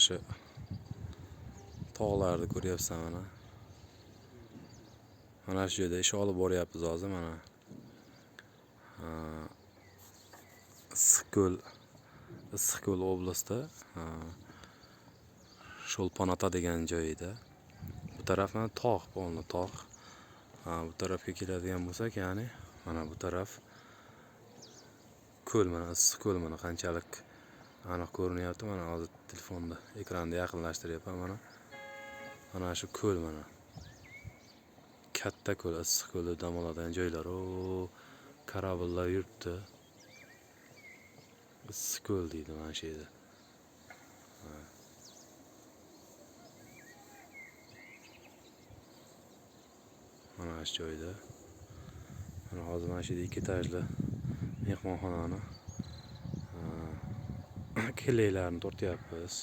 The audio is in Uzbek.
shu tog'larni ko'ryapsan mana. Mana shu yerda ish olib boryapmiz hozir mana. Issiqko'l oblastida Sho'lponota degan joyida. Bu taraf mana tog', bo'ldi tog'. Bu tarafga keladigan bo'lsak, ya'ni mana bu taraf ko'l, mana Issiqko'l, mana qanchalik aniq ko'rinyapti. Mana hozir telefonda ekranni yaqinlashtiryapman mana. Mana shu ko'l mana. Katta ko'l, Issiqko'lda dam oladigan joylar. Karabllar yuribdi. Issiqko'l deydi mana shu yerda. Mana shu joyda. Mana hozir mana shu yerda 2 etajli mehmonxonani kelaklarni tortyapmiz.